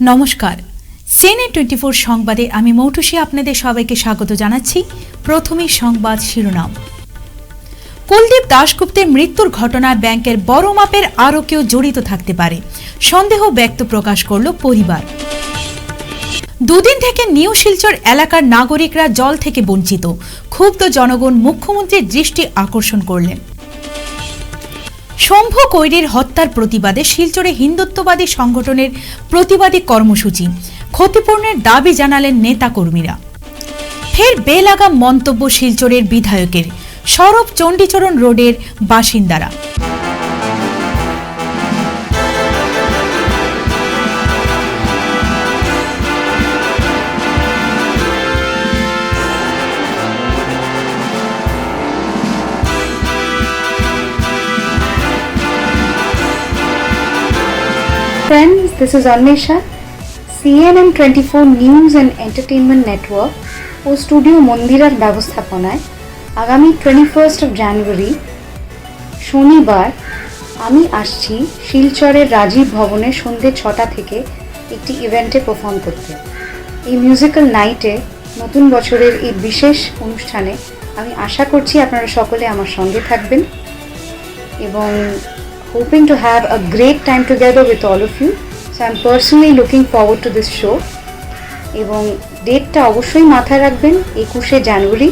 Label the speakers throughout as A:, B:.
A: নমস্কার, CNN 24 সংবাদে আমি মৌটুসী আপনাদের সবাইকে স্বাগত জানাচ্ছি। প্রথমেই সংবাদ শিরোনাম। কুলদীপ দাশগুপ্তের মৃত্যুর ঘটনায় ব্যাংকের বড় মাপের আরও কেউ জড়িত থাকতে পারে, সন্দেহ ব্যক্ত প্রকাশ করল পরিবার। দুদিন থেকে নিউ শিলচর এলাকার নাগরিকরা জল থেকে বঞ্চিত, ক্ষুব্ধ জনগণ মুখ্যমন্ত্রীর দৃষ্টি আকর্ষণ করলেন। শম্ভু কৈরির হত্যার প্রতিবাদে শিলচরে হিন্দুত্ববাদী সংগঠনের প্রতিবাদী কর্মসূচি, ক্ষতিপূরণের দাবি জানালেন নেতাকর্মীরা। ফের বেলাগাম মন্তব্য শিলচরের বিধায়কের, সরব চণ্ডীচরণ রোডের বাসিন্দারা।
B: Friends, this is Anmesha. CNN 24 news and entertainment network ও স্টুডিও মন্দিরার ব্যবস্থাপনায় আগামী 21 জানুয়ারি শনিবার আমি আসছি শিলচরের রাজীব ভবনে সন্ধ্যে 6টা থেকে একটি ইভেন্টে পারফর্ম করতে। এই মিউজিক্যাল নাইটে নতুন বছরের এই বিশেষ অনুষ্ঠানে আমি আশা করছি আপনারা সকলে আমার সঙ্গে থাকবেন এবং hoping to have a great time together with all of you. So I'm personally looking forward to this show. এবং ডেটটা অবশ্যই মাথায় রাখবেন, 21 জানুয়ারি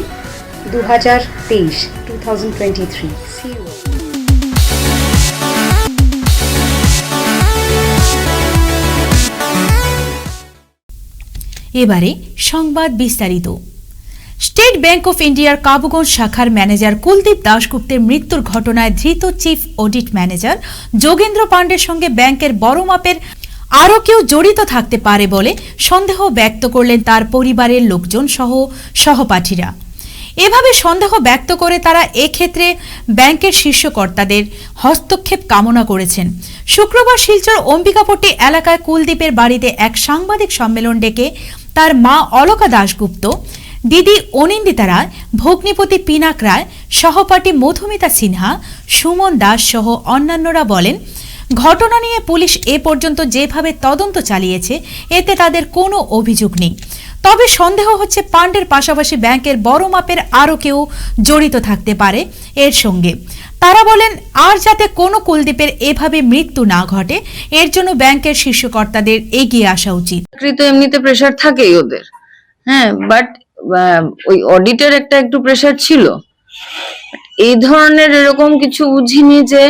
B: 2023। See you.
A: এবারে সংবাদ বিস্তারিত। স্টেট ব্যাংক অফ ইন্ডিয়ার কাবুগঞ্জ শাখার ম্যানেজার কুলদীপ দাশগুপ্তের মৃত্যুর ঘটনায় ধৃত চিফ অডিট ম্যানেজার যোগেন্দ্র পাণ্ডের সঙ্গে ব্যাংকের বড় মাপের আরও কেউ জড়িত থাকতে পারে বলে সন্দেহ ব্যক্ত করলেন তার পরিবারের লোকজন সহ সহপাঠীরা। এভাবে সন্দেহ ব্যক্ত করে তারা এক্ষেত্রে ব্যাংকের শীর্ষ কর্তাদের হস্তক্ষেপ কামনা করেছেন। শুক্রবার শিলচর অম্বিকাপট্টি এলাকায় কুলদীপের বাড়িতে এক সাংবাদিক সম্মেলন ডেকে তার মা অলকা দাশগুপ্ত, দিদি অনিন্দিতা রায়, ভগ্নিপতি পিনাক রায়, সহপাঠী মধুমিতা সিনহা, সুমন দাস সহ অন্যান্যরা বলেন, ঘটনা নিয়ে পুলিশ এ পর্যন্ত যেভাবে তদন্ত চালিয়েছে এতে তাদের কোনো অভিযোগ নেই। তবে সন্দেহ হচ্ছে পাণ্ডের পাশাপাশি ব্যাংকের বড় মাপের আরও কেউ জড়িত থাকতে পারে এর সঙ্গে। তারা বলেন, আর যাতে কোনো কুলদীপের এভাবে মৃত্যু না ঘটে এর জন্য ব্যাংকের শীর্ষ কর্তাদের এগিয়ে আসা উচিত।
C: এমনিতে প্রেশার থাকেই ওদের, হ্যাঁ, বাট ওই অডিটের একটা একটু প্রেশার ছিল। এই ধরনের এরকম কিছু বুঝিনি যে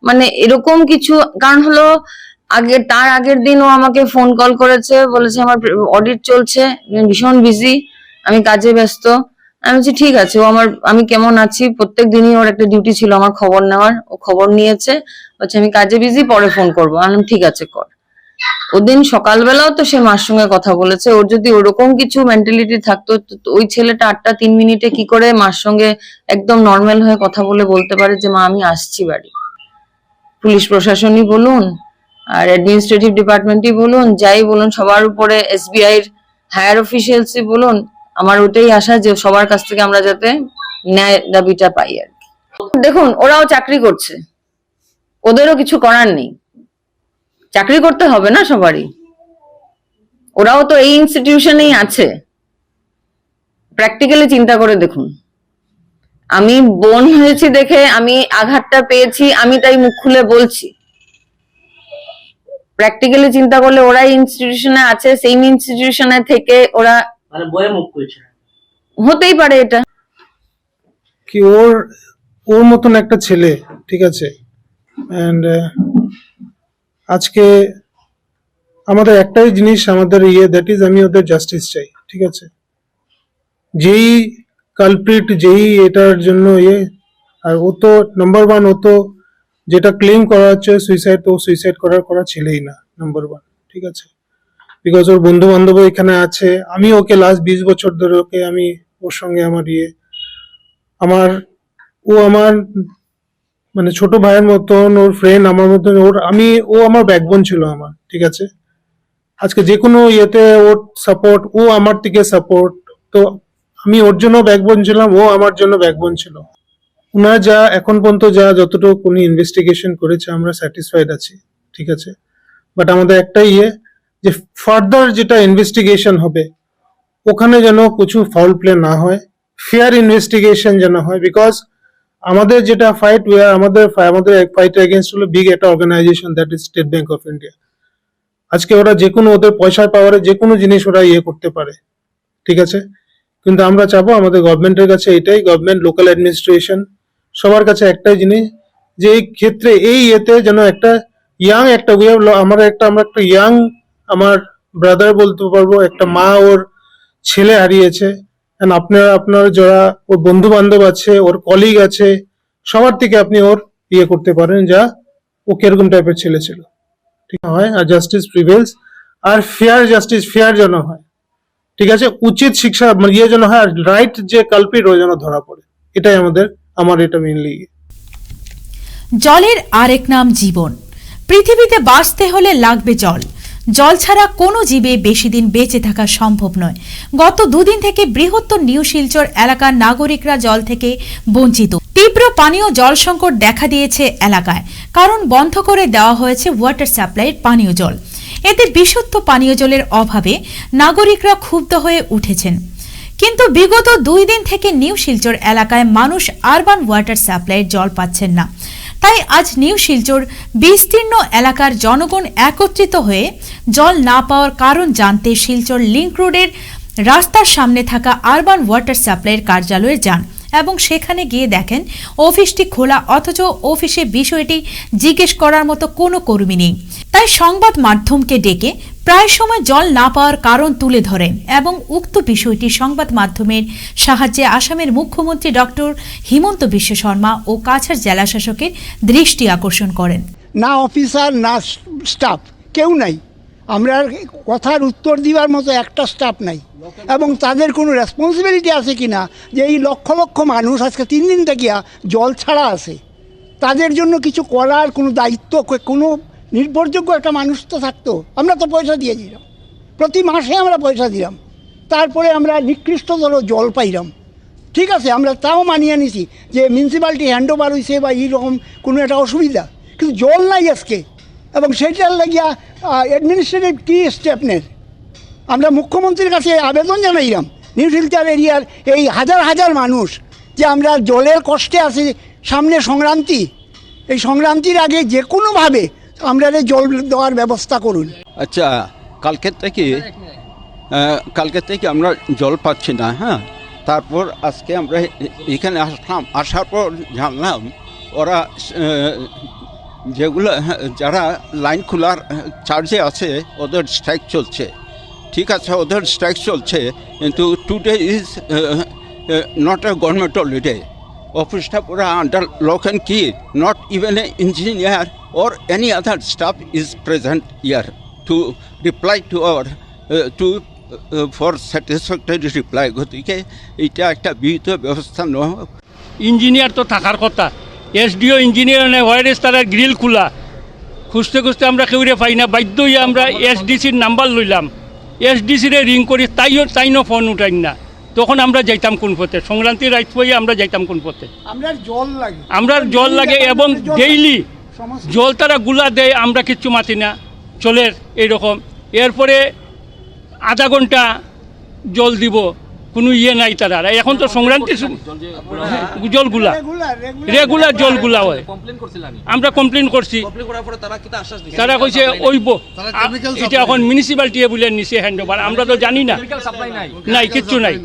C: মানে এরকম কিছু, কারণ হলো তার আগের দিন ও আমাকে ফোন কল করেছে, বলেছে আমার অডিট চলছে, ভীষণ বিজি, আমি কাজে ব্যস্ত। আমি বলছি ঠিক আছে, আমি কেমন আছি, প্রত্যেক দিনই ওর একটা ডিউটি ছিল আমার খবর নেওয়ার, ও খবর নিয়েছে, বলছে আমি কাজে বিজি, পরে ফোন করবো। আমি ঠিক আছে কর। ওদিন সকালবেলাও তো সে মার সঙ্গে কথা বলেছে। ওর যদি ওরকম কিছু মেন্টালিটি থাকতো, ওই ছেলেটা 8টা 3 মিনিটে কি করে মার সঙ্গে একদম নর্মাল হয়ে কথা বলতে পারে যে মা আমি আসছি বাড়ি। পুলিশ প্রশাসনই বলুন আর অ্যাডমিনিস্ট্রেটিভ ডিপার্টমেন্টই বলুন, যাই বলুন, সবার উপরে SBI এর হায়ার অফিসিয়ালসই বলুন, আমার ওটাই আশা যে সবার কাছ থেকে আমরা যাতে ন্যায় দাবিটা পাই আর কি। দেখুন, ওরাও চাকরি করছে, ওদেরও কিছু করার নেই, চাকরি করতে হবে না সবারই, ওরাও তো এই ইনস্টিটিউশনেই আছে। প্র্যাকটিক্যালি চিন্তা করে দেখুন, আমি বোন হয়েছি দেখে আমি আঘাতটা পেয়েছি, আমি তাই মুখ খুলে বলছি। প্র্যাকটিক্যালি চিন্তা করলে ওরাই ইনস্টিটিউশনে আছে, সেম ইনস্টিটিউশনে থেকে ওরা মানে বয়ে মুখ খুলছে, হতেই পারে এটা
D: কি ওর মতন একটা ছেলে, ঠিক আছে। এন্ড আজকে আমাদের একটাই জিনিস, আমাদের দ্যাট ইজ আমি ওদের জাস্টিস চাই, ঠিক আছে। যেই কালপ্রিট, যেই এটার জন্য আর ও তো নাম্বার 1, ও তো যেটা ক্লেম করা হচ্ছে সুইসাইড, তো সুইসাইড করা ছেলেই না নাম্বার 1, ঠিক আছে। বিকজ ওর বন্ধু বান্ধব এখানে আছে, আমি ওকে লাস্ট 20 বছর ধরে আমি ওর সঙ্গে ও আমার মানে ছোট ভাইয়ের মতন, ওর ফ্রেন্ড আমার মতন, ও আমার ব্যাকবোন ছিল আমার, ঠিক আছে। আজকে যে কোনো ওর সাপোর্ট, ও আমার থেকে সাপোর্ট, তো আমি ওর জন্য ব্যাকবোন ছিলাম, ও আমার জন্য ব্যাকবোন ছিল। উনার যা এখন পর্যন্ত যতটুকু উনি ইনভেস্টিগেশন করেছে আমরা স্যাটিসফাইড আছি, ঠিক আছে। বাট আমাদের একটাই যে ফার্দার যেটা ইনভেস্টিগেশন হবে ওখানে যেন কিছু ফাউল প্লে না হয়, ফেয়ার ইনভেস্টিগেশন যেন হয়। বিকজ আমাদের যেটা ফাইট আমাদের ফাইট এগেনস্ট হলো বিগ একটা organisation, that is state bank of India. আজকে ওরা যে কোনো ওদের পয়সার পাওয়ারে যে কোনো জিনিস ওরা করতে পারে, ঠিক আছে। কিন্তু আমরা চাবো আমাদের গভর্নমেন্টের কাছে এটাই, গভর্নমেন্ট, লোকাল অ্যাডমিনিস্ট্রেশন সবার কাছে একটাই জিনিস, যে এই ক্ষেত্রে এতে যেন একটা ইয়াং একটা আমরা একটা ইয়াং, আমার ব্রাদার বলতে পারবো, একটা মা ওর ছেলে হারিয়েছে, আপনার যারা ওর বন্ধু বান্ধব আছে, ওর কলিগ আছে, সবার থেকে আপনি ওর করতে পারেন যা ও কিরকম টাইপের ছেলে ছিল, ঠিক হয়। আর জাস্টিস প্রিভেলস, আর ফেয়ার জাস্টিস, ফেয়ার যেন হয়, ঠিক আছে, উচিত শিক্ষা যেন হয়, আর রাইট যে কালপিট ও যেন ধরা পড়ে, এটাই আমার এটা মেইনলি।
A: জলের আরেক নাম জীবন। পৃথিবীতে বাঁচতে হলে লাগবে জল। জল ছাড়া কোনো জীবে বেশি দিন বেঁচে থাকা সম্ভব নয়। গত দুদিন থেকে বৃহত্তর নিউ শিলচর এলাকার নাগরিকরা জল থেকে বঞ্চিত। তীব্র পানীয় জল সংকট দেখা দিয়েছে এলাকায়, কারণ বন্ধ করে দেওয়া হয়েছে ওয়াটার সাপ্লাইয়ের পানীয় জল। এতে বিশুদ্ধ পানীয় জলের অভাবে নাগরিকরা ক্ষুব্ধ হয়ে উঠেছেন। কিন্তু বিগত 2 দিন থেকে নিউ শিলচর এলাকায় মানুষ আরবান ওয়াটার সাপ্লাইয়ের জল পাচ্ছেন না। তাই আজ নিউ শিলচর বিস্তীর্ণ এলাকার জনগণ একত্রিত হয়ে জল না পাওয়ার কারণ জানতে শিলচর লিংক রোডের রাস্তার সামনে থাকা আরবান ওয়াটার সাপ্লাইয়ের কার্যালয়ে যান এবং সেখানে গিয়ে দেখেন অফিসটি খোলা, অথচ অফিসে বিষয়টি জিজ্ঞেস করার মতো কোনো কর্মী নেই। তাই সংবাদ মাধ্যমকে ডেকে প্রায় সময় জল না পাওয়ার কারণ তুলে ধরেন এবং উক্ত বিষয়টি সংবাদ মাধ্যমের সাহায্যে আসামের মুখ্যমন্ত্রী ডক্টর হিমন্ত বিশ্ব শর্মা ও কাছাড় জেলা শাসকের দৃষ্টি আকর্ষণ করেন।
E: না অফিসার না স্টাফ কেউ নাই, আমরা কথার উত্তর দেওয়ার মতো একটা স্টাফ নাই, এবং তাদের কোনো রেসপন্সিবিলিটি আছে কি না যে এই লক্ষ লক্ষ মানুষ আজকে 3 দিন থেকে জল ছাড়া আছে, তাদের জন্য কিছু করার কোনো দায়িত্ব, কোনো নির্ভরযোগ্য একটা মানুষ তো থাকতো। আমরা তো পয়সা দিয়ে দিলাম, প্রতি মাসে আমরা পয়সা দিলাম, তারপরে আমরা নিকৃষ্টতর জল পাইলাম, ঠিক আছে, আমরা তাও মানিয়ে নিছি যে মিউনিসিপ্যালিটি হ্যান্ড ওভার হয়েছে বা এইরকম কোনো একটা অসুবিধা, কিন্তু জল নাই আজকে। এবং সেইটার লাগিয়া অ্যাডমিনিস্ট্রেটিভ কী স্টেপ নেন, আমরা মুখ্যমন্ত্রীর কাছে আবেদন জানাইলাম নিউ শিলচর এরিয়ার এই হাজার হাজার মানুষ যে আমরা জলের কষ্টে আছি, সামনে সংক্রান্তি, এই সংক্রান্তির আগে যে কোনোভাবে আমরা জল দেওয়ার ব্যবস্থা করুন।
F: আচ্ছা, কালকে থেকে আমরা জল পাচ্ছি না, হ্যাঁ। তারপর আজকে আমরা এখানে আসলাম, আসার পর জানলাম ওরা যেগুলো যারা লাইন খোলার চার্জে আছে ওদের স্ট্রাইক চলছে, ঠিক আছে, ওদের স্ট্রাইক চলছে, কিন্তু today is not a government holiday. অফিসটা পুরো আন্ডার লক অ্যান্ড কি, not even a engineer or any other staff is present here to reply to our for satisfactory reply. গতিকে এটা একটা বিহিত ব্যবস্থা নয়।
G: ইঞ্জিনিয়ার তো থাকার কথা, এসডিও ইঞ্জিনিয়ার নেই, ওয়ারেস তারা গ্রিল খোলা, খুঁজতে খুঁজতে আমরা কেউরে পাই না, বাধ্য হয়ে আমরা এসডিসির নাম্বার লইলাম, এসডিসিরে রিং করি, তাইও ফোন উঠাই না। তখন আমরা যাইতাম কোন পথে, সংক্রান্তির রাইট হয়ে আমরা যাইতাম কোন পথে, আমরা জল লাগে এবং ডেইলি জল তারা গুলা দেয়, আমরা কিচ্ছু মাতি না চলের এইরকম। এরপরে আধা ঘন্টা জল দিব, কোনো নাই তারা। এখন তো সংক্রান্তি জলগুলা রেগুলার জলগুলা হয়, আমরা কমপ্লেন করছি, তারা কইছে ওইব, এটা এখন মিউনিসিপ্যালিটি বলে নিছে হ্যান্ড ওভার, আমরা তো জানি না, নাই কিচ্ছু নাই।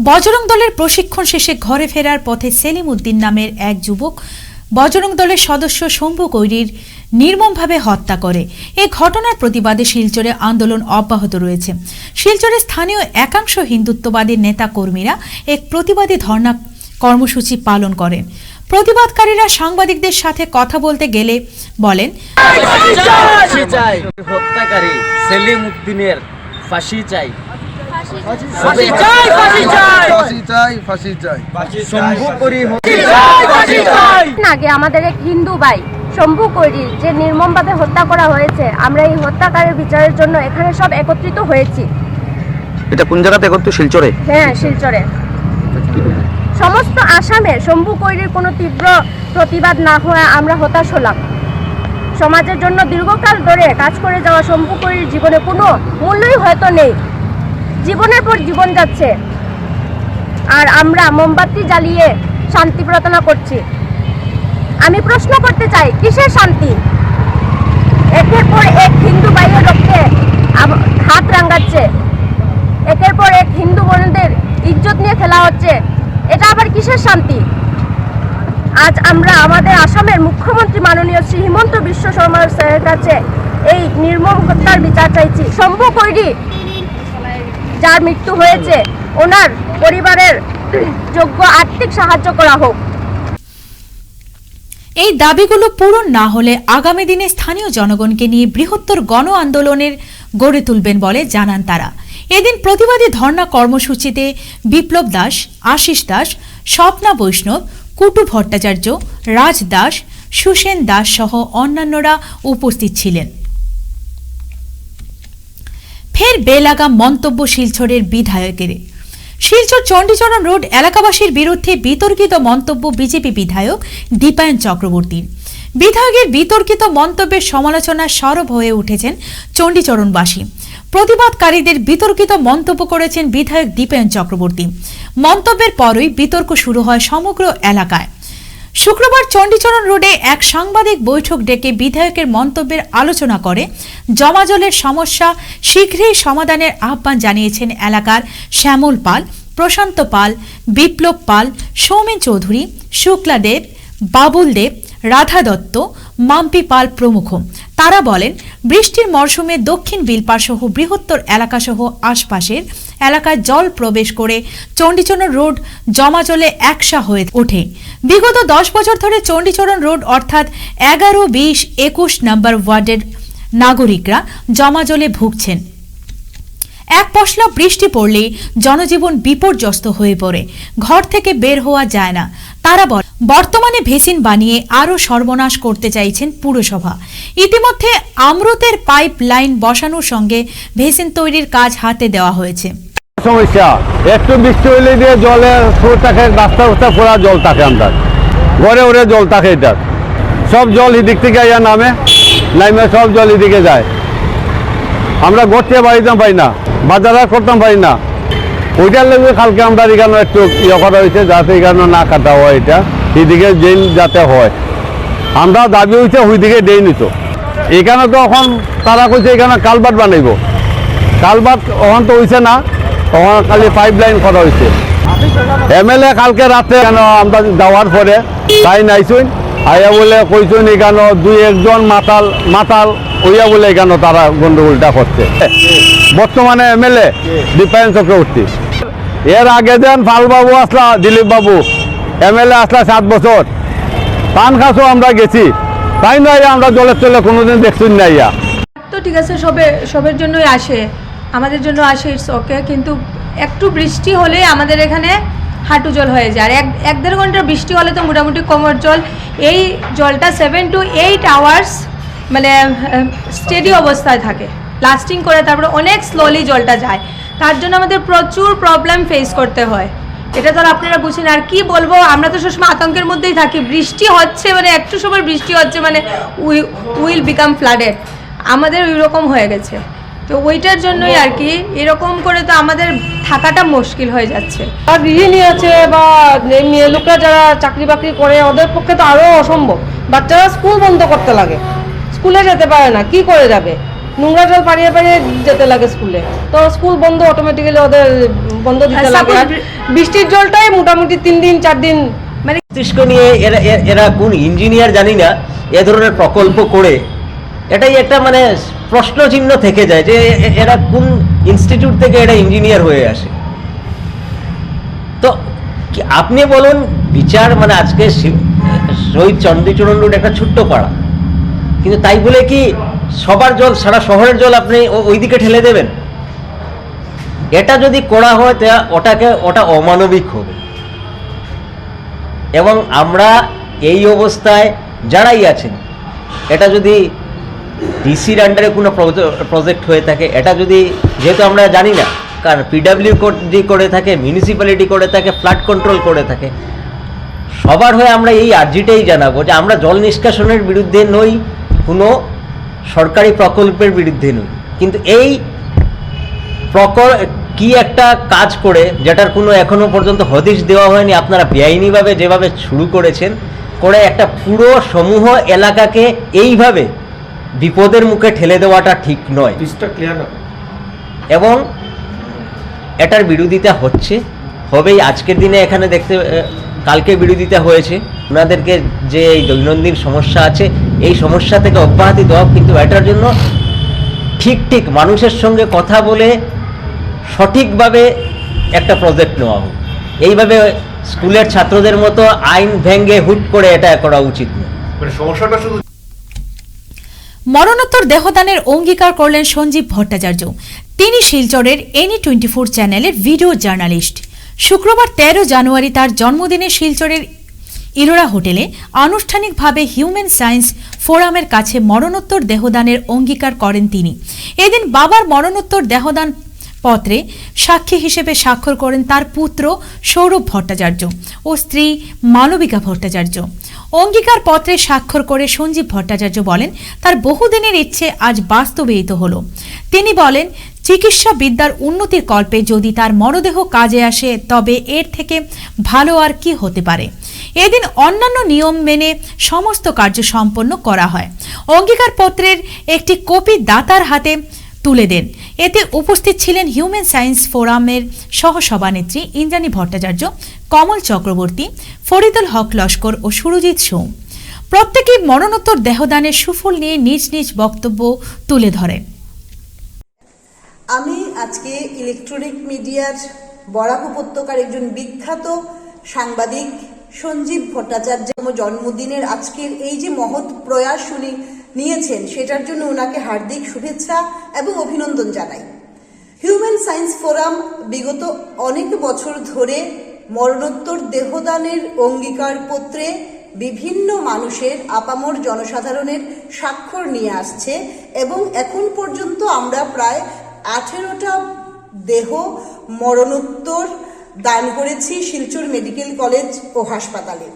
A: বজরং দলের প্রশিক্ষণ শেষে ঘরে ফেরার পথে সেলিম উদ্দিন নামের এক যুবক বজরং দলের সদস্য শম্ভু কৈরির নির্মমভাবে হত্যা করে। এই ঘটনার প্রতিবাদে শিলচরে আন্দোলন অব্যাহত রয়েছে। শিলচরে স্থানীয় একাংশ হিন্দুত্ববাদী নেতা কর্মীরা এক প্রতিবাদী ধর্ণা কর্মসূচি পালন করেন। প্রতিবাদকারীরা সাংবাদিকদের সাথে কথা বলতে গেলে বলেন,
H: হত্যাকারী সেলিম উদ্দিনের ফাঁসি চাই,
I: আগে আমাদের এক হিন্দু ভাই শম্ভু কৈরি যে নির্মমভাবে হত্যা করা হয়েছে, আমরা এই হত্যাকারীর বিচারের জন্য এখানে সব একত্রিত হয়েছি।
H: এটা কোন জায়গাতে একত্রিত? শিলচরে?
I: হ্যাঁ, শিলচরে। সমস্ত আসামে শম্ভু কৈরির কোনো তীব্র প্রতিবাদ না হয়ে আমরা হতাশ হলাম। সমাজের জন্য দীর্ঘকাল ধরে কাজ করে যাওয়া শম্ভু কোড়ির জীবনে কোনো মূল্যই হয়তো নেই। জীবনের পর জীবন যাচ্ছে, আর আমরা মোমবাতি জ্বালিয়ে শান্তি প্রার্থনা করছি। আমি প্রশ্ন করতে চাই, কিসের শান্তি? একের পর এক হিন্দু ভাইয়ের রক্তে হাত রাঙাচ্ছে, একের পর এক হিন্দু বোনদের ইজ্জত নিয়ে খেলা হচ্ছে, এটা আবার কিসের শান্তি? আজ আমরা আমাদের আসামের মুখ্যমন্ত্রী মাননীয় শ্রী হিমন্ত বিশ্ব শর্মা স্যারের কাছে এই নির্মম হত্যার বিচার চাইছি। শম্ভু কোড়ি যার মৃত্যু হয়েছে, ওনার পরিবারের যোগ্য আর্থিক সাহায্য করা হোক।
A: এই দাবিগুলো পূরণ না হলে আগামী দিনে স্থানীয় জনগণকে নিয়ে বৃহত্তর গণ আন্দোলনের গড়ে তুলবেন বলে জানান তারা। এদিন প্রতিবাদী ধর্ণা কর্মসূচিতে বিপ্লব দাস, আশিস দাস, স্বপ্না বৈষ্ণব, কুটু ভট্টাচার্য, রাজ দাস, সুসেন দাস সহ অন্যান্যরা উপস্থিত ছিলেন। ফের বেলাগাম মন্তব্য শিলচরের বিধায়কের। শিলচর চণ্ডীচরণ রোড এলাকাবাসীর বিরুদ্ধে বিতর্কিত মন্তব্য বিজেপি বিধায়ক দীপায়ন চক্রবর্তীর। বিধায়কের বিতর্কিত মন্তব্যের সমালোচনায় সরব হয়ে উঠেছেন চণ্ডীচরণবাসী। প্রতিবাদকারীদের বিতর্কিত মন্তব্য করেছেন বিধায়ক দীপায়ন চক্রবর্তী। মন্তব্যের পরই বিতর্ক শুরু হয় সমগ্র এলাকায়। শুক্রবার চণ্ডীচরণ রোডে এক সাংবাদিক বৈঠক ডেকে বিধায়কের মন্তব্যের আলোচনা করে জমাজলের সমস্যা শীঘ্রই সমাধানের আহ্বান জানিয়েছেন এলাকার শ্যামল পাল, প্রশান্ত পাল, বিপ্লব পাল, সৌমেন চৌধুরী, শুক্লা দেব, বাবুল দেব, রাধা দত্ত, মাম্পি পাল প্রমুখ। তারা বলেন, বৃষ্টির মরশুমে দক্ষিণ বিলপাড় সহ বৃহত্তর এলাকাসহ আশপাশের এলাকায় জল প্রবেশ করে চণ্ডীচরণ রোড জমাজলে একসা হয়ে ওঠে। বিগত 10 বছর ধরে চণ্ডীচরণ রোড অর্থাৎ 11, 20, 21 নম্বর ওয়ার্ডের নাগরিকরা জমাজলে ভুগছেন। এক পশলা বৃষ্টি পড়লে জনজীবন বিপর্যস্ত হয়ে পড়ে, ঘর থেকে বের হওয়া যায় না। তারা বর্তমানে ভেসিন বানিয়ে আরও সর্বনাশ করতে চাইছেন পুরসভা। ইতিমধ্যে আমরুতের পাইপ লাইন বসানোর সঙ্গে ভেসিন তৈরির কাজ হাতে দেওয়া হয়েছে।
J: সমস্যা একটু বৃষ্টি হইলে দিয়ে জলের স্রোত থাকে, রাস্তা পুরা জল থাকে, আমরা ঘরে ঘরে জল থাকে, এটা সব জল এদিক থেকে ইয়া নামে সব জল এদিকে যায়। আমরা ঘরতে বাড়িতাম পাই না, বাজার করতাম পারি না। ওইটার লেগে কালকে আমরা এখানে একটু ইয়ে করা হয়েছে যাতে এখানে না কাটা হয়, এটা এদিকে ড্রেন যাতে হয়। আমরা দাবি হয়েছে ওইদিকে ড্রেন নিত। এখানে তো এখন তারা কইছে এখানে কালভার্ট বানাইব, কালভার্ট ওখান তো হয়েছে না, ওখানে খালি পাইপ লাইন করা হয়েছে। এমএলএ কালকে রাতে কেন আমরা যাওয়ার পরে তাই নাইছুন আইয়া বলে কইছুন এখানে 2-1 জন মাতাল ওইয়া বলে এখানে তারা গন্ডগোলটা করছে। বর্তমানে এমএলএ দীপায়ন চক্রবর্তী, এর আগে দেন পালবাবু আসলা, দিলীপ বাবু এমএলএ আসলা 7 বছর, পান খাসও আমরা গেছি, তাই না আমরা জলের তলে কোনোদিন দেখছুন না। ইয়া
K: তো ঠিক আছে, সবের জন্যই আসে, আমাদের জন্য আসে, ইটস ওকে, কিন্তু একটু বৃষ্টি হলে আমাদের এখানে হাঁটু জল হয়ে যায়। আর 1-1.5 ঘন্টার বৃষ্টি হলে তো মোটামুটি কোমর জল। এই জলটা 7 to 8 আওয়ার্স মানে স্টেডি অবস্থায় থাকে, লাস্টিং করে, তারপরে অনেক স্লোলি জলটা যায়। তার জন্য আমাদের প্রচুর প্রবলেম ফেস করতে হয়। এটা তো আপনারা বুঝেন। আর কি বলবো, আমরা তো সবসময় আতঙ্কের মধ্যেই থাকি। বৃষ্টি হচ্ছে মানে একটু সময় বৃষ্টি হচ্ছে মানে উইল বিকাম ফ্লাডেড, আমাদের ওই রকম হয়ে গেছে। তো ওইটার জন্যই আর কি এরকম করে তো আমাদের থাকাটা মুশকিল হয়ে যাচ্ছে।
L: আর গৃহিণী আছে বা মেয়ে লোকরা যারা চাকরি বাকরি করে, ওদের পক্ষে তো আরও অসম্ভব। বাচ্চারা স্কুল বন্ধ করতে লাগে, স্কুলে যেতে পারে না, কি করে যাবে? নোংরা জল পাড়িয়ে যেতে লাগে স্কুলে, তো স্কুল বন্ধ অটোমেটিক্যালি ওদের বন্ধ দিতে লাগে। বৃষ্টির জলটাই মোটামুটি 3 দিন 4 দিন মানে
H: মস্তিষ্ক নিয়ে এরা কোন ইঞ্জিনিয়ার জানি না এ ধরনের প্রকল্প করে, এটাই একটা মানে প্রশ্ন চিহ্ন থেকে যায় যে এরা কোন ইনস্টিটিউট থেকে এটা ইঞ্জিনিয়ার হয়ে আসে। তো আপনি বলুন, বিচার মানে আজকে শহীদ চণ্ডীচরণ রোড একটা ছোট্ট পাড়া, কিন্তু তাই বলে কি সবার জল, সারা শহরের জল আপনি ওইদিকে ঠেলে দেবেন? এটা যদি করা হয় ওটা অমানবিক হবে। এবং আমরা এই অবস্থায় যারাই আছেন, এটা যদি ডিসির আন্ডারে কোনো প্রজেক্ট হয়ে থাকে, এটা যদি, যেহেতু আমরা জানি না, কারণ পিডাব্লিউডি করে থাকে, মিউনিসিপ্যালিটি করে থাকে, ফ্লাড কন্ট্রোল করে থাকে, সবার হয়ে আমরা এই আর্জিটাই জানাবো যে আমরা জল নিষ্কাশনের বিরুদ্ধে নই, কোনো সরকারি প্রকল্পের বিরুদ্ধে নই, কিন্তু এই কি একটা কাজ করে যেটার কোনো এখনো পর্যন্ত হদিশ দেওয়া হয়নি, আপনারা বেআইনিভাবে যেভাবে শুরু করেছেন করে একটা পুরো সমূহ এলাকাকে এইভাবে বিপদের মুখে ঠেলে দেওয়াটা ঠিক নয় এবং এটার বিরোধিতা হবেই। আজকের দিনে এখানে কালকে বিরোধিতা হয়েছে। ওনাদেরকে যে এই দৈনন্দিন সমস্যা আছে এই সমস্যা থেকে অব্যাহতি দেওয়া, কিন্তু এটার জন্য ঠিক মানুষের সঙ্গে কথা বলে সঠিকভাবে একটা প্রজেক্ট নেওয়া হোক। এইভাবে স্কুলের ছাত্রদের মতো আইন ভেঙে হুট করে এটা করা উচিত নয়।
M: সমস্যাটা শুধু
A: মরণোত্তর দেহদানের অঙ্গীকার করলেন সঞ্জীব ভট্টাচার্য। তিনি শিলচরের NE24 চ্যানেলের ভিডিও জার্নালিস্ট। শুক্রবার 13 জানুয়ারি তার জন্মদিনে শিলচরের ইরোরা হোটেলে আনুষ্ঠানিকভাবে হিউম্যান সায়েন্স ফোরামের কাছে মরণোত্তর দেহদানের অঙ্গীকার করেন তিনি। এদিন বাবার মরণোত্তর দেহদান পত্রে সাক্ষী হিসেবে স্বাক্ষর করেন তার পুত্র সৌরভ ভট্টাচার্য ও স্ত্রী মালবিকা ভট্টাচার্য। অঙ্গীকার পত্রে স্বাক্ষর করে সঞ্জীব ভট্টাচার্য বলেন, তার বহুদিনের ইচ্ছে আজ বাস্তবায়িত হল। তিনি বলেন, চিকিৎসা বিদ্যার উন্নতির কল্পে যদি তার মরদেহ কাজে আসে তবে এর থেকে ভালো আর কি হতে পারে। এদিন অন্যান্য নিয়ম মেনে সমস্ত কার্য সম্পন্ন করা হয়। অঙ্গীকার পত্রের একটি কপি দাতার হাতে তুলে দেন। এতে উপস্থিত ছিলেন হিউম্যান সায়েন্স ফোরামের সহসভানেত্রী ইন্দ্রাণী ভট্টাচার্য, কমল চক্রবর্তী, ফরিদুল হক লস্কর ও সুরজিৎ সোম। প্রত্যেকেই মরণোত্তর দেহদানের সুফল নিয়ে নিজ নিজ বক্তব্য তুলে ধরেন।
N: আমি আজকে ইলেকট্রনিক মিডিয়ার বরাক উপত্যকার একজন বিখ্যাত সাংবাদিক সঞ্জীব ভট্টাচার্য জন্মদিনের আজকের এই যে মহৎ প্রয়াস উনি নিয়েছেন সেটার জন্য ওনাকে হার্দিক শুভেচ্ছা এবং অভিনন্দন জানাই। হিউম্যান সায়েন্স ফোরাম বিগত অনেক বছর ধরে মরণোত্তর দেহদানের অঙ্গীকার পত্রে বিভিন্ন মানুষের আপামর জনসাধারণের স্বাক্ষর নিয়ে আসছে এবং এখন পর্যন্ত আমরা প্রায় 18টা দেহ মরণোত্তর দান করেছি শিলচর মেডিকেল কলেজ ও হাসপাতালে।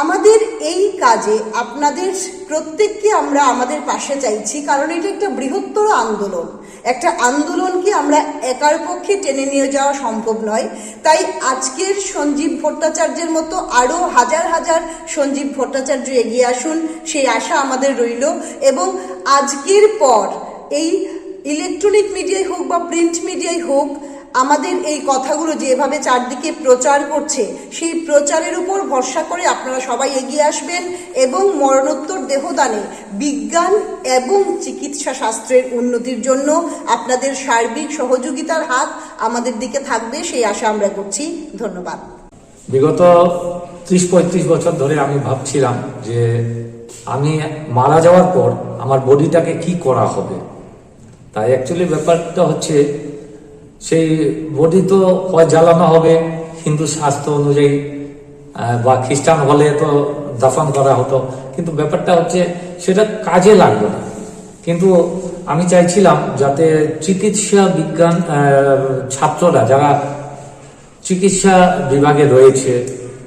N: আমাদের এই কাজে আপনাদের প্রত্যেককে আমরা আমাদের পাশে চাইছি, কারণ এটা একটা বৃহত্তর আন্দোলন। একটা আন্দোলনকে আমরা একার পক্ষে টেনে নিয়ে যাওয়া সম্ভব নয়। তাই আজকের সঞ্জীব ভট্টাচার্যের মতো আরও হাজার হাজার সঞ্জীব ভট্টাচার্য এগিয়ে আসুন, সেই আশা আমাদের রইল। এবং আজকের পর এই ইলেকট্রনিক মিডিয়ায় হোক বা প্রিন্ট মিডিয়ায় হোক, আমাদের এই কথাগুলো যেভাবে চারদিকে প্রচার করছে সেই প্রচারের উপর ভরসা করে আপনারা সবাই এগিয়ে আসবেন এবং মরণোত্তর দেহদানে বিজ্ঞান এবং চিকিৎসা শাস্ত্রের উন্নতির জন্য আপনাদের সার্বিক সহযোগিতার হাত আমাদের দিকে থাকবে, সেই আশা আমরা করছি। ধন্যবাদ।
O: বিগত 30-35 বছর ধরে আমি ভাবছিলাম যে আমি মারা যাওয়ার পর আমার বডিটাকে কি করা হবে। তাই অ্যাকচুয়ালি ব্যাপারটা হচ্ছে সেই বডি তো হয় জ্বালানো হবে হিন্দু শাস্ত্র অনুযায়ী, বা খ্রিস্টান হলে তো দাফন করা হতো, কিন্তু ব্যাপারটা হচ্ছে সেটা কাজে লাগবে না। কিন্তু আমি চাইছিলাম যাতে চিকিৎসা বিজ্ঞান ছাত্ররা যারা চিকিৎসা বিভাগে রয়েছে,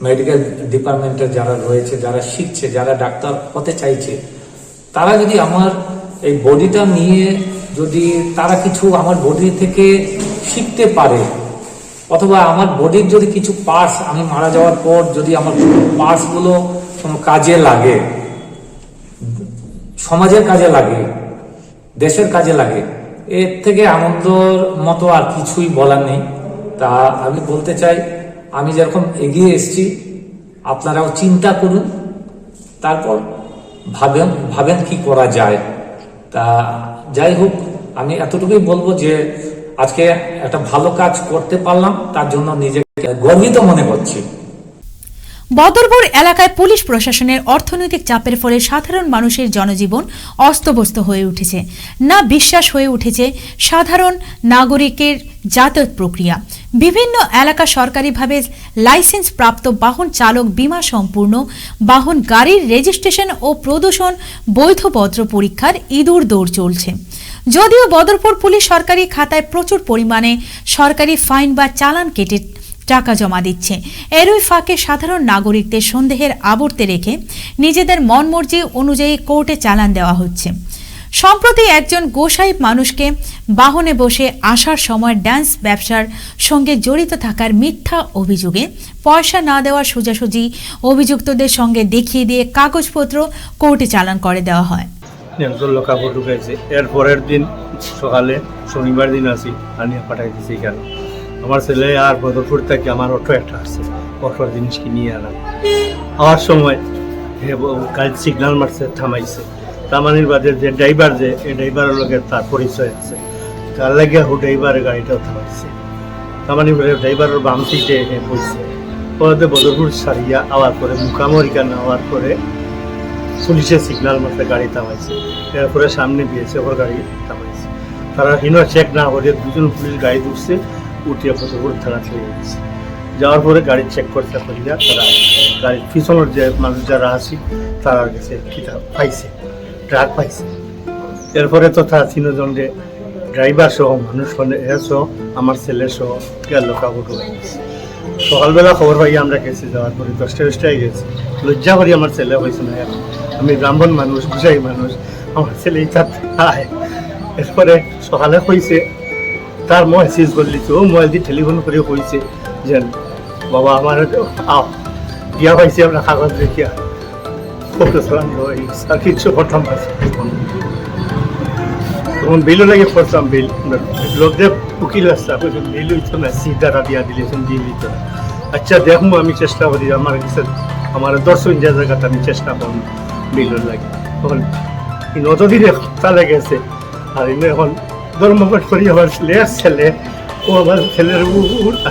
O: মেডিকেল ডিপার্টমেন্টে যারা রয়েছে, যারা শিখছে, যারা ডাক্তার হতে চাইছে, তারা যদি আমার এই বডিটা নিয়ে যদি তারা কিছু আমার বডি থেকে শিখতে পারে, অথবা আমার বডির যদি কিছু পার্টস আমি মারা যাওয়ার পর যদি আমার পার্টসগুলো কাজে লাগে, সমাজের কাজে লাগে, দেশের কাজে লাগে, এর থেকে আনন্দর মতো আর কিছুই বলার নেই। তা আমি বলতে চাই, আমি যেরকম এগিয়ে এসেছি আপনারাও চিন্তা করুন, তারপর ভাবেন কি করা যায়। তা যাই হোক, আমি এতটুকুই বলবো যে আজকে একটা ভালো কাজ করতে পারলাম, তার জন্য নিজেকে গর্বিত মনে করছি।
A: বদরপুর এলাকায় পুলিশ প্রশাসনের অর্থনৈতিক চাপের ফলে সাধারণ মানুষের জনজীবন অস্তব্যস্ত হয়ে উঠেছে, না বিশ্বাস হয়ে উঠেছে সাধারণ নাগরিকের যাতায়াত প্রক্রিয়া। বিভিন্ন এলাকা সরকারিভাবে লাইসেন্স প্রাপ্ত বাহন চালক বীমা সম্পূর্ণ বাহন গাড়ির রেজিস্ট্রেশন ও প্রদূষণ বৈধপত্র পরীক্ষার ইঁদুর দৌড় চলছে। যদিও বদরপুর পুলিশ সরকারি খাতায় প্রচুর পরিমাণে সরকারি ফাইন বা চালান টাকা জমা দিচ্ছে। এরই ফাঁকে সাধারণ নাগরিকদের সন্দেহের আবর্তে রেখে নিজেদের মনমর্জি অনুযায়ী কোর্টে চালান দেওয়া হচ্ছে। সম্প্রতি একজন গোসাই মানুষকে বাহনে বসে আসার সময় ড্যান্স ব্যবসার সঙ্গে জড়িত থাকার মিথ্যা অভিযোগে পয়সা না দেওয়ার সোজাসুজি অভিযুক্তদের সঙ্গে দেখিয়ে দিয়ে কাগজপত্র কোর্টে চালান করে দেওয়া হয়।
M: কাপড় ঢুকাইছে, এর পরের দিন সকালে শনিবার দিন আসি আনিয়ে পাঠাই দিছি। এখানে আমার ছেলে আর বদরপুর থেকে আমার অটো একটা আছে, অটোর জিনিস কিনিয়ে আনা আওয়ার সময় গাড়ি সিগন্যাল মারছে, থামাইছে। তামানির বাদে যে ড্রাইভার, যে এই ড্রাইভারের লগে তার পরিচয় আছে, তার লাগে ড্রাইভারের গাড়িটাও থামাইছে। তামানি ড্রাইভারের বাম সিটে বসছে। পরে বদরপুর সারিয়া আওয়ার পরে মুখামরিকা নেওয়ার পরে পুলিশের সিগন্যাল মারতে গাড়ি থামাইছে। এরপরে সামনে বিএসএফের গাড়ি থামাইছে। তারা হিনো চেক না করে দুজন পুলিশ গাড়ি উঠছে, উঠিয়ে বদরপুর থানা চলে গেছে। যাওয়ার পরে গাড়ি চেক করতে করিয়া তারা গাড়ির পিছনের যে মানুষ যারা আছে তারা গেছে কিতাব পাইছে, ট্রাক পাইছে। এরপরে তো তারা তিনজনকে ড্রাইভার সহ মানুষ সহ আমার ছেলে সহ গেল কাপড় হয়ে গেছে। সকালবেলা খবর পাই আমরা গেছি, যাওয়ার পরে 10টায় গেছি। লজ্জা করি আমার ছেলে হয়েছে না, আমি ব্রাহ্মণ মানুষ, গুসাই মানুষ, আমার ছেলে তার আয়। এরপরে সকালে হয়েছে তার মেসেজ করলি, তো মোবাইল দিয়ে টেলিফোন করে হয়েছে যে বাবা আমার গিয়া পাইছে, আমরা কাগজ দেখিয়া কিছু করতাম। তখন বিলও লাগে করতাম, বিল লোকদের উকিল আসছে, বিল হইতো না, সিদ্ধারা দিয়া দিলেছেন, বিল হইতো না। আচ্ছা দেখবো, আমি চেষ্টা করি, আমার কাছে আমার দর্শন যে জায়গাটা আমি চেষ্টা করবো বিলের লাগে। তখন নতদিনে তা লেগেছে। আর এখন ধর্মঘট করি আমার ছেলে ও আমার ছেলের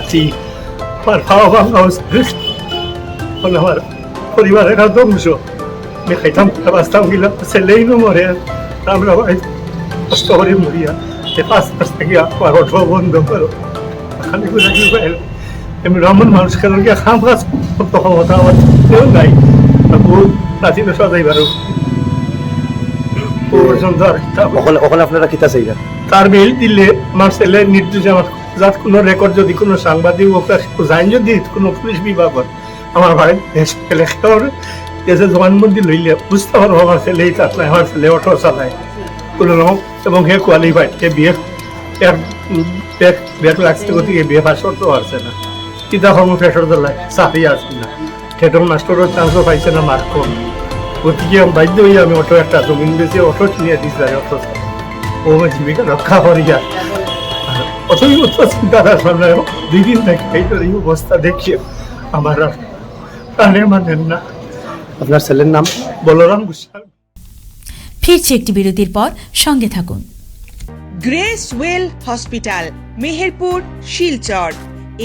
M: আছি, আমার খাওয়া ভাঙা এখন আমার পরিবারের ধ্বংস। আমি খাইতাম বাঁচতাম গেলাম, ছেলেই মরে, আমরা কষ্ট করে মরিয়া 5 মাস থেকে আমার অটো বন্ধ করো। আমি ব্রাহ্মণ মানুষ কেন গিয়ে খাম কাজ করতে ক্ষমতা আমার কেউ নাই, বহুত প্রাচীন সদাই বারো পর্যন্ত। ওখানে আপনারা কিতা চাই তার বিল দিলে আমার ছেলে নির্দেশে আমার যাত কোনো রেকর্ড যদি কোনো সাংবাদিক যাই, যদি কোনো পুলিশ বিভাগত আমার বাড়ির দেশে জবানবন্দি লইলে বুঝতে পারবো আমার ছেলে তার নাই, আমার ছেলে অটো চালায় কোনো রকম, এবং হে কোয়ালিফাইড, হে বিয়ে ব্যাগ লাগছে, গতিকে বিয়ে পাস করতে পারছে না। কিতা কর্ম ফেসর লাগে চাকরি আসছে না, থিয়েটার মাস্টারের চান্সও পাইছে না, মার্ক কম। গতিকে বাধ্য হয়ে আমি অটো একটা জমিন বেশি অটো কিনে দিতে যাই, অটো ও জীবিকা রক্ষা করিয়া অতই চিন্তা রাখলাম। 2 দিন থেকে এই অবস্থা দেখিয়ে আমার প্রাণে মানেন না। আপনার ছেলের নাম? বলরাম গোস্বামী।
A: ফিরছি একটি বিরতির পর, সঙ্গে থাকুন।
P: Grace well hospital, Meherpur, Silchar.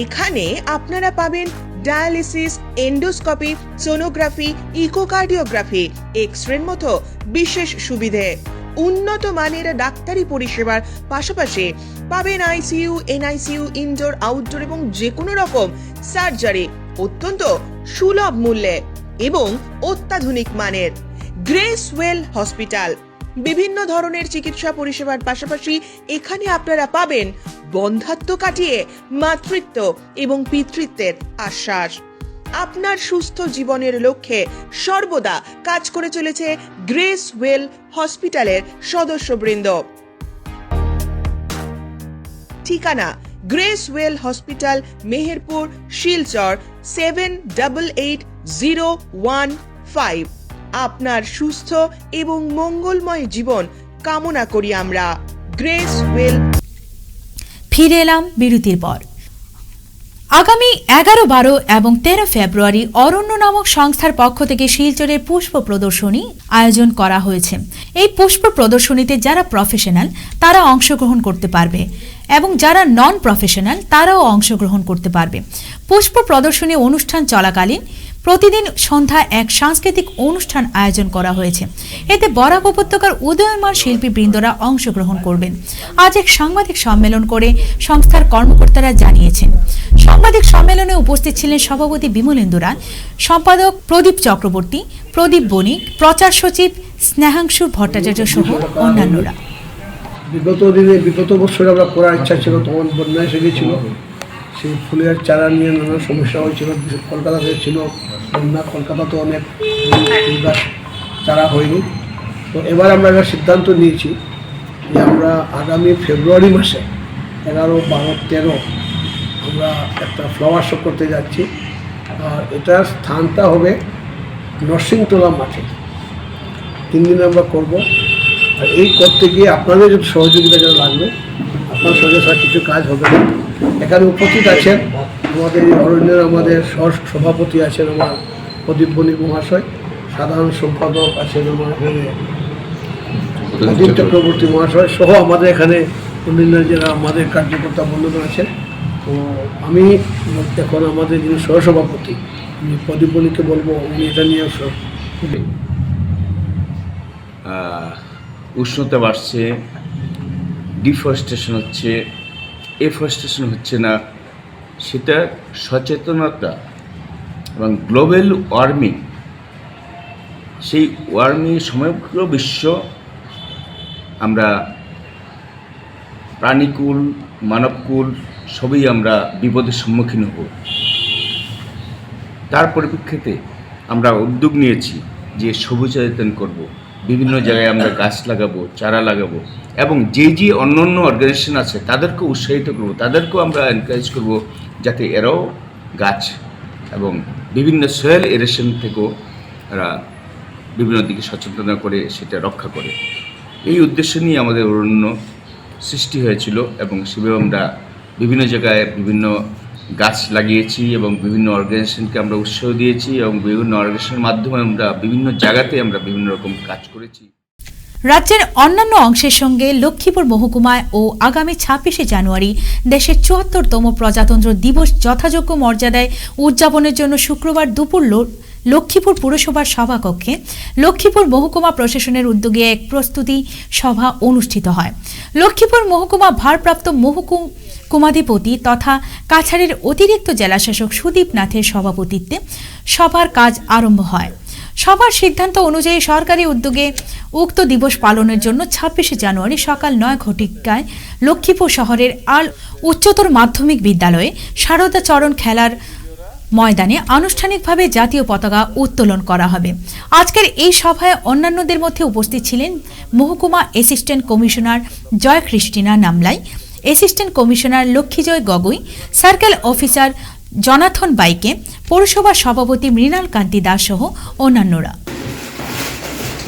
P: এখানে আপনারা পাবেন ডায়ালিসিস, এন্ডোস্কোপি, সোনোগ্রাফি, ইকোকার্ডিওগ্রাফি, এক্সরের মতো বিশেষ সুবিধে। উন্নত মানের ডাক্তারি পরিষেবার পাশাপাশি পাবেন আইসিইউ, এনআইসিইউ, ইনডোর, আউটডোর এবং যে কোনো রকম সার্জারি অত্যন্ত সুলভ মূল্যে এবং অত্যাধুনিক মানের। গ্রেস ওয়েল হসপিটাল বিভিন্ন ধরনের চিকিৎসা পরিষেবার পাশাপাশি এখানে আপনারা পাবেন বন্ধ্যাত্ব কাটিয়ে মাতৃত্ব এবং পিতৃত্বের আশ্বাস। আপনার সুস্থ জীবনের লক্ষ্যে সর্বদা কাজ করে চলেছে গ্রেস ওয়েল হসপিটালের সদস্যবৃন্দ। ঠিকানা grace well hospital, Meherpur, Silchar 788015। আপনার সুস্থ এবং মঙ্গলময় জীবন কামনা করি আমরা। Grace well.
A: ফিরে এলাম বিরতির পর। আগামী 11, 12 এবং 13 ফেব্রুয়ারি অরণ্য নামক সংস্থার পক্ষ থেকে শিলচরের পুষ্প প্রদর্শনী আয়োজন করা হয়েছে। এই পুষ্প প্রদর্শনীতে যারা প্রফেশনাল তারা অংশগ্রহণ করতে পারবে এবং যারা নন প্রফেশনাল তারাও অংশগ্রহণ করতে পারবে। পুষ্প প্রদর্শনী অনুষ্ঠান চলাকালীন প্রতিদিন সন্ধ্যা এক সাংস্কৃতিক অনুষ্ঠান আয়োজন করা হয়েছে। এতে বরাক উপত্যকার উদীয়মান শিল্পীবৃন্দরা অংশগ্রহণ করবেন। আজ এক সাংবাদিক সম্মেলন করে সংস্থার কর্মকর্তারা জানিয়েছেন। সাংবাদিক সম্মেলনে উপস্থিত ছিলেন সভাপতি বিমলেন্দু রায়, সম্পাদক প্রদীপ চক্রবর্তী, প্রদীপ বণিক, প্রচার সচিব স্নেহাংশু ভট্টাচার্য সহ অন্যান্যরা।
Q: বিগত বছর আমরা করার ইচ্ছা ছিল, তখন বন্যা এসে গেছিল,
E: সেই ফুলের চারা নিয়ে নানা সমস্যা হয়েছিল। কলকাতাতে ছিল বন্যা, কলকাতা তো অনেক ফুল গাছ চারা হয়নি। তো এবার আমরা একটা সিদ্ধান্ত নিয়েছি যে আমরা আগামী ফেব্রুয়ারি মাসে 11, 12, 13 আমরা একটা ফ্লাওয়ার শো করতে যাচ্ছি। আর এটার স্থানটা হবে নরসিংতলা মাঠে। 3 দিন আমরা করব। আর এই করতে গিয়ে আপনাদের যদি সহযোগিতা যেন লাগবে, আপনার সঙ্গে কিছু কাজ হবে না। এখানে উপস্থিত আছেন আমাদের এই অরণ্যের আমাদের সভাপতি আছেন আমার প্রদীপ বণিক মহাশয়, সাধারণ সম্পাদক আছেন আমার এখানে অজিত চক্রবর্তী মহাশয় সহ আমাদের এখানে অন্যান্য যারা আমাদের কার্যকর্তা বন্ধুরা আছেন। তো আমি এখন আমাদের যিনি সহসভাপতি আমি প্রদীপ বণিককে বলবো উনি এটা নিয়ে
Q: উষ্ণতা বাড়ছে, ডিফরেস্টেশন হচ্ছে, এফরেস্টেশন হচ্ছে না, সেটা সচেতনতা এবং গ্লোবাল ওয়ার্মিং, সেই ওয়ার্মিং সমগ্র বিশ্ব আমরা প্রাণীকুল মানবকুল সবই আমরা বিপদের সম্মুখীন হব। তার পরিপ্রেক্ষিতে আমরা উদ্যোগ নিয়েছি যে সবুজায়তন করব, বিভিন্ন জায়গায় আমরা গাছ লাগাবো, চারা লাগাবো এবং যে অন্য অর্গানাইজেশন আছে তাদেরকেও উৎসাহিত করব, তাদেরকেও আমরা এনকারেজ করব যাতে এরাও গাছ এবং বিভিন্ন সয়েল এরেশন থেকেও এরা বিভিন্ন দিকে সচেতনতা করে সেটা রক্ষা করে। এই উদ্দেশ্য নিয়ে আমাদের অরণ্য সৃষ্টি হয়েছিল এবং সেভাবে আমরা বিভিন্ন জায়গায় বিভিন্ন গাছ লাগিয়েছি এবং বিভিন্ন অর্গানাইজেশনকে আমরা উৎসাহ দিয়েছি এবং বিভিন্ন অর্গানাইজেশনের মাধ্যমে আমরা বিভিন্ন জায়গাতে আমরা বিভিন্ন রকম কাজ করেছি।
A: রাজ্যের অন্যান্য অংশের সঙ্গে লক্ষ্মীপুর মহকুমায় ও আগামী 26শে জানুয়ারি দেশের ৭৪তম প্রজাতন্ত্র দিবস যথাযোগ্য মর্যাদায় উদযাপনের জন্য শুক্রবার দুপুর লক্ষ্মীপুর পুরসভার সভাকক্ষে লক্ষ্মীপুর মহকুমা প্রশাসনের উদ্যোগে এক প্রস্তুতি সভা অনুষ্ঠিত হয়। লক্ষ্মীপুর মহকুমা ভারপ্রাপ্ত মহকুমাধিপতি তথা কাছাড়ের অতিরিক্ত জেলাশাসক সুদীপ নাথের সভাপতিত্বে সভার কাজ আরম্ভ হয়। সভার সিদ্ধান্ত অনুযায়ী সরকারি উদ্যোগে উক্ত দিবস পালনের জন্য 26শে জানুয়ারি সকাল 9 ঘটিকায় লক্ষ্মীপুর শহরের আল উচ্চতর মাধ্যমিক বিদ্যালয়ে সারদা চরণ খেলার ময়দানে আনুষ্ঠানিকভাবে জাতীয় পতাকা উত্তোলন করা হবে। আজকের এই সভায় অন্যান্যদের মধ্যে উপস্থিত ছিলেন মহকুমা assistant commissioner Joy Christina Namlai, assistant commissioner Lakshmijoy Gogoi, circle officer Jonathan Baike, পৌরসভা সভাপতি মৃণাল কান্তি দাস সহ অন্যান্যরা।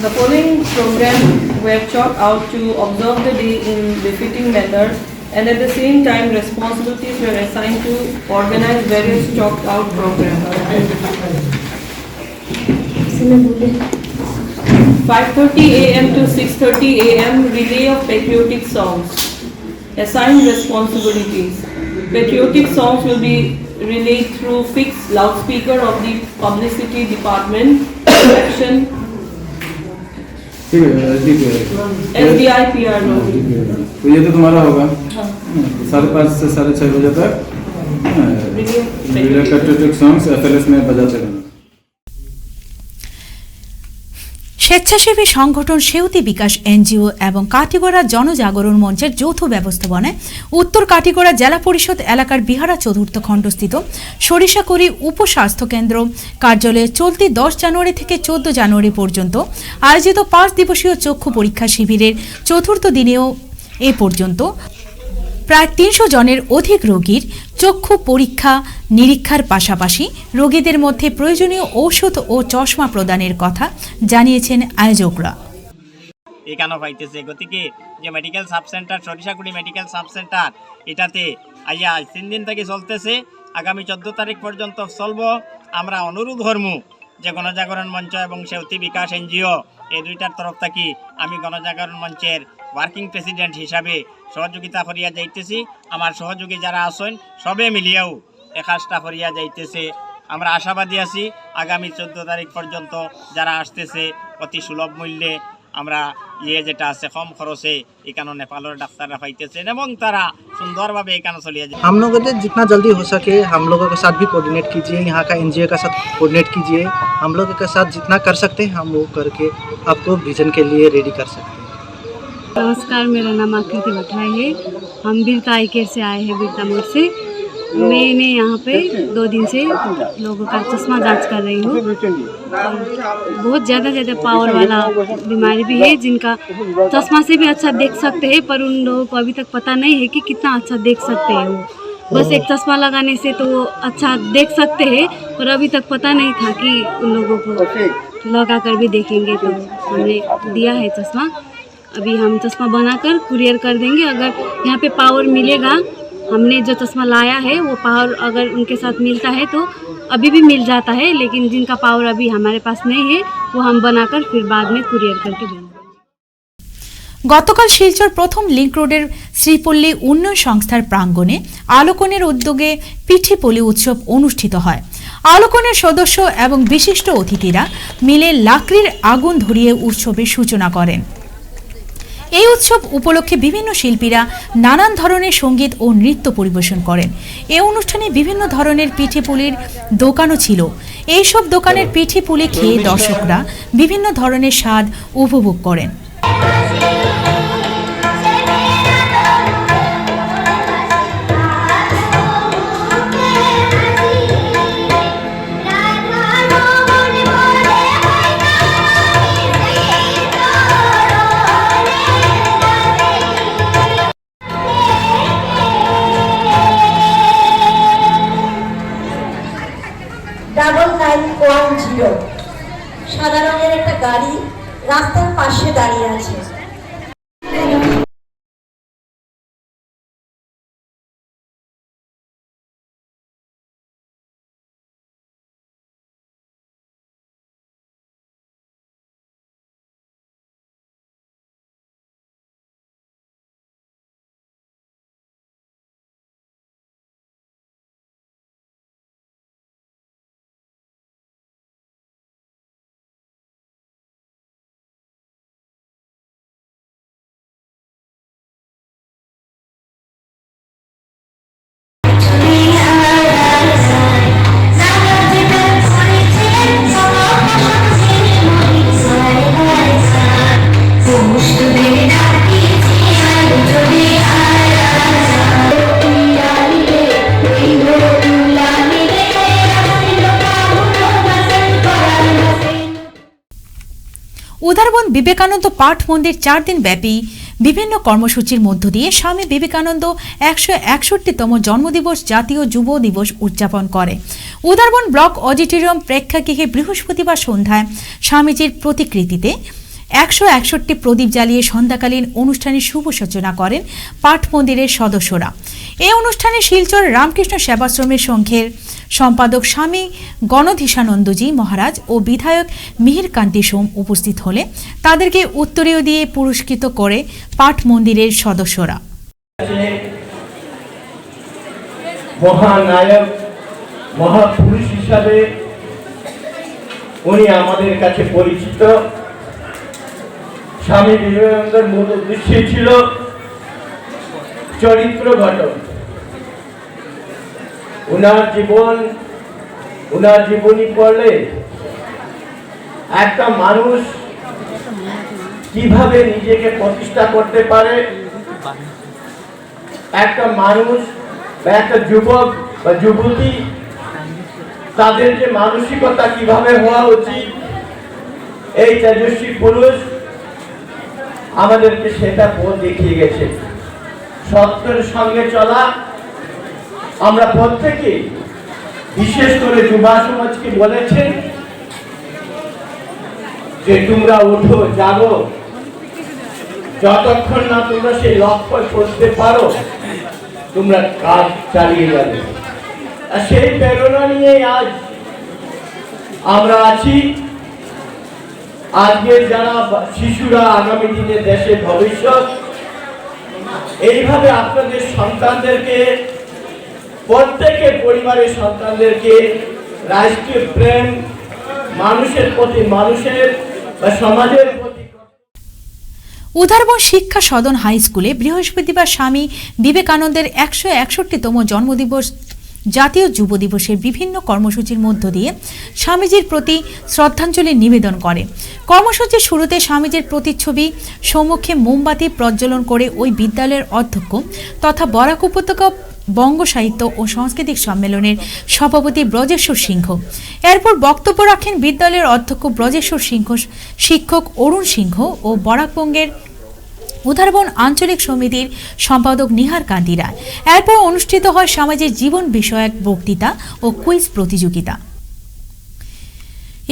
L: The following program were chalked out to observe the day in befitting manner, and at the same time responsibilities were assigned to organize various chalked out programs. 5:30 a.m. to 6:30 a.m. relay of patriotic songs. Assigned responsibilities. Patriotic songs will be relayed through fixed loudspeaker of the publicity department. Action. SDI PR.
R: तो ये तो तुम्हारा होगा 5:30 से 6:30 बजे तक patriotic songs FLS में बजाते रहना।
A: স্বেচ্ছাসেবী সংগঠন সেউতি বিকাশ এনজিও এবং কাটিগড়া জনজাগরণ মঞ্চের যৌথ ব্যবস্থাপনায় উত্তর কাটিগড়া জেলা পরিষদ এলাকার বিহারা চতুর্থ খণ্ডস্থিত সরিষাকুড়ি উপস্বাস্থ্য কেন্দ্র কার্যালয়ে চলতি 10 জানুয়ারি থেকে 14 জানুয়ারি পর্যন্ত আয়োজিত 5 দিবসীয় চক্ষু পরীক্ষা শিবিরের চতুর্থ দিনেও এ পর্যন্ত প্রায় 300 জনের অধিক রোগীর চক্ষু পরীক্ষা নিরীক্ষার পাশাপাশি রোগীদের মধ্যে প্রয়োজনীয় ঔষধ ও চশমা প্রদানের কথা জানিয়েছেন আয়োজকরা।
S: এখানে পাইতেছে গতিকে যে medical sub centre Sarishakuri medical sub centre এটাতে আইয়া 3 দিন থেকে চলতেছে, আগামী 14 তারিখ পর্যন্ত চলব। আমরা অনুরোধ করমু যে গণজাগরণ মঞ্চ এবং সেউতি বিকাশ এনজিও এই দুইটার তরফ থেকে আমি গণজাগরণ মঞ্চের ওয়ার্কিং প্রেসিডেন্ট হিসাবে সহযোগিতা করিয়া যাইতেছি। আমার সহযোগী যারা আছেন সবে মিলিয়েও একাজটা করিয়া যাইতেছে। আমরা আশাবাদী আছি আগামী 14 তারিখ পর্যন্ত যারা আসতেছে অতি সুলভ মূল্যে আমরা যেটা আছে কম খরচে এখানে নেপালের ডাক্তাররা পাইতেছেন এবং তারা সুন্দরভাবে এখানে চলিয়ে যায়।
T: हम लोगों से जितना जल्दी हो सके हम लोगों के साथ भी कोऑर्डिनेट कीजिए, यहाँ का एनजीओ का साथ कोऑर्डिनेट कीजिए। हम लोगों के साथ जितना कर सकते हैं हम वो करके आपको विजन के लिए रेडी कर सकते हैं।
U: नमस्कार, मेरा नाम आकृति भट्टराई है। हम बीरता आई केयर से आए हैं, बीरता मोड़ से। मैंने यहाँ पे 2 दिन से लोगों का चश्मा जांच कर रही हूँ। बहुत ज़्यादा पावर वाला बीमारी भी है जिनका चश्मा से भी अच्छा देख सकते हैं, पर उन लोगों को अभी तक पता नहीं है कि कितना अच्छा देख सकते हैं वो। बस एक चश्मा लगाने से तो वो अच्छा देख सकते हैं, पर अभी तक पता नहीं था कि उन लोगों को लगा कर भी देखेंगे। तो हमने दिया है चश्मा। अभी हम चश्मा बनाकर कुरियर कर देंगे। अगर यहाँ पे पावर मिलेगा, हमने जो चश्मा लाया है वो पावर अगर उनके साथ मिलता है तो अभी भी मिल जाता है, लेकिन जिनका पावर अभी हमारे पास नहीं है वो हम बनाकर फिर बाद में कुरियर करके देंगे।
A: গতকাল শিলচর প্রথম লিংক রোডের শ্রীপল্লী উন্নয়ন সংস্থার প্রাঙ্গণে আলোকনের উদ্যোগে পিঠিপলি উৎসব অনুষ্ঠিত হয়। আলোকনের সদস্য এবং বিশিষ্ট অতিথিরা মিলে লাকড়ির আগুন ধরিয়ে উৎসবের সূচনা করেন। এই উৎসব উপলক্ষে বিভিন্ন শিল্পীরা নানান ধরনের সঙ্গীত ও নৃত্য পরিবেশন করেন। এই অনুষ্ঠানে বিভিন্ন ধরনের পিঠেপুলির দোকানও ছিল। এইসব দোকানের পিঠেপুলি খেয়ে দর্শকরা বিভিন্ন ধরনের স্বাদ উপভোগ করেন।
V: সাদা রঙের একটা গাড়ি রাস্তার পাশে দাঁড়িয়ে আছে।
A: উদারবন বিবেকানন্দ পাঠ মন্দির 4 দিন ব্যাপী বিভিন্ন কর্মসূচির মধ্য দিয়ে স্বামী বিবেকানন্দ 161তম জন্মদিবস জাতীয় যুব দিবস উদযাপন করে। উদারবন ব্লক অডিটোরিয়াম প্রেক্ষাগৃহে বৃহস্পতিবার সন্ধ্যায় স্বামীজির প্রতিকৃতিতে 161টি প্রদীপ জ্বালিয়ে সন্ধ্যাকালীন অনুষ্ঠানের শুভ সূচনা করেন পাঠ মন্দিরের সদস্যরা। এই অনুষ্ঠানে শিলচর রামকৃষ্ণ সেবাশ্রমের সংঘের সম্পাদক স্বামী গণধীশানন্দজি মহারাজ ও বিধায়ক মিহির কান্তি সোম উপস্থিত হলে তাদেরকে উত্তরীয় দিয়ে পুরস্কৃত করে পাঠ মন্দিরের সদস্যরা।
W: মহানায়ক মহাপুরুষ হিসাবে উনি আমাদের কাছে পরিচিত। স্বামী বিবেকানন্দের মূল উদ্দেশ্য ছিল চরিত্র গঠন। উনার জীবনী পড়লে একটা মানুষ কিভাবে নিজেকে প্রতিষ্ঠা করতে পারে, একটা মানুষ বা একটা যুবক বা যুবতী তাদের যে মানসিকতা কিভাবে হওয়া উচিত, এই তেজস্বী পুরুষ আমাদেরকে সেটা পথ দেখিয়ে গেছে। সত্যের সঙ্গে চলা। আমরা প্রত্যেকে বিশেষ করে যুবা সমাজকে বলেছেন যে তোমরা ওঠো, জাগো, যতক্ষণ না তোমরা সেই লক্ষ্য করতে পারো তোমরা কাজ চালিয়ে যাবে। আর সেই প্রেরণা নিয়ে আজ আমরা আছি। আজকের যারা শিশুরা আগামী দিনে দেশের ভবিষ্যৎ, এইভাবে আপনাদের সন্তানদেরকে, প্রত্যেকের পরিবারের সন্তানদেরকে রাষ্ট্রীয় প্রেম, মানুষের প্রতি মানুষের বা সমাজের প্রতি।
A: উদারবন শিক্ষা সদন হাই স্কুলে বৃহস্পতিবার স্বামী বিবেকানন্দের 161তম জন্মদিবস জাতীয় যুব দিবসের বিভিন্ন কর্মসূচির মধ্য দিয়ে স্বামীজির প্রতি শ্রদ্ধাঞ্জলি নিবেদন করে। কর্মসূচির শুরুতে স্বামীজির প্রতিচ্ছবি সম্মুখে মোমবাতি প্রজ্বলন করে ওই বিদ্যালয়ের অধ্যক্ষ তথা বরাক উপত্যকা বঙ্গ সাহিত্য ও সাংস্কৃতিক সম্মেলনের সভাপতি ব্রজেশ্বর সিংহ। এরপর বক্তব্য রাখেন বিদ্যালয়ের অধ্যক্ষ ব্রজেশ্বর সিংহ, শিক্ষক অরুণ সিংহ ও বরাকবঙ্গের উদারবন আঞ্চলিক সমিতির সম্পাদক নিহার কান্তি রায়। এরপর অনুষ্ঠিত হয় সামাজিক জীবন বিষয়ক বক্তৃতা ও কুইজ প্রতিযোগিতা।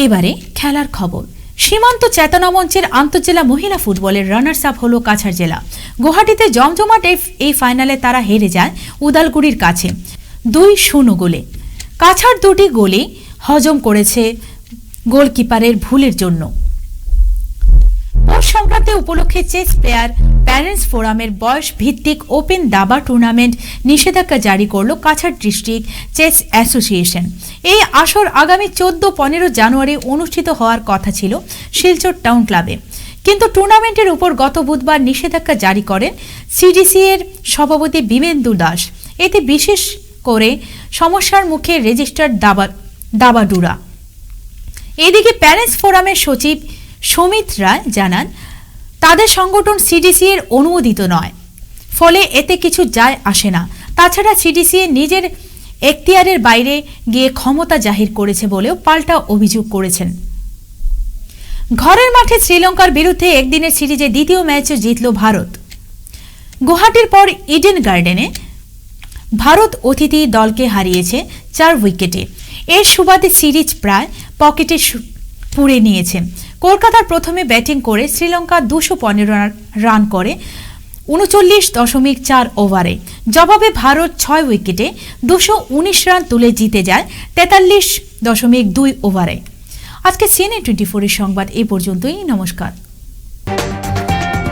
A: এবারে খেলার খবর। সীমান্ত চেতনা মঞ্চের আন্তঃজেলা মহিলা ফুটবলের রানার্স আপ হল কাছাড় জেলা। গুয়াহাটিতে জমজমাট এই ফাইনালে তারা হেরে যায় উদালগুড়ির কাছে 2-0 গোলে। কাছাড় দুটি গোলই হজম করেছে গোলকিপারের ভুলের জন্য। পৌষ সংক্রান্তি উপলক্ষে চেস প্লেয়ার প্যারেন্টস ফোরামের বয়স ভিত্তিক ওপেন দাবা টুর্নামেন্ট নিষেধাজ্ঞা জারি করল কাছাড় ডিস্ট্রিক্ট চেস অ্যাসোসিয়েশন। এই আসর আগামী 14-15 জানুয়ারি অনুষ্ঠিত হওয়ার কথা ছিল শিলচর টাউন ক্লাবে, কিন্তু টুর্নামেন্টের উপর গত বুধবার নিষেধাজ্ঞা জারি করেন সিডিসি এর সভাপতি বিমেন্দু দাস। এতে বিশেষ করে সমস্যার মুখে রেজিস্টার্ড দাবাডুরা। এদিকে প্যারেন্টস ফোরামের সচিব সমিত রায় জানান, তাদের সংগঠন সিডিসি এর অনুমোদিত নয়, ফলে এতে কিছু যায় আসে না। তাছাড়া সিডিসি নিজের এখতিয়ারের বাইরে গিয়ে ক্ষমতা জাহির করেছে বলেও পাল্টা অভিযোগ করেছেন। ঘরের মাঠে শ্রীলঙ্কার বিরুদ্ধে একদিনের সিরিজে দ্বিতীয় ম্যাচও জিতল ভারত। গুয়াহাটির পর ইডেন গার্ডেনে ভারত অতিথি দলকে হারিয়েছে 4 উইকেটে। এর সুবাদে সিরিজ প্রায় পকেটে পুড়ে নিয়েছে। কলকাতার প্রথমে ব্যাটিং করে শ্রীলঙ্কা 215 রান করে 39.4 ওভারে। জবাবে ভারত 6 উইকেটে 219 রান তুলে জিতে যায় 43.2 ওভারে। আজকে CNN24 এর সংবাদ এই পর্যন্তই। নমস্কার।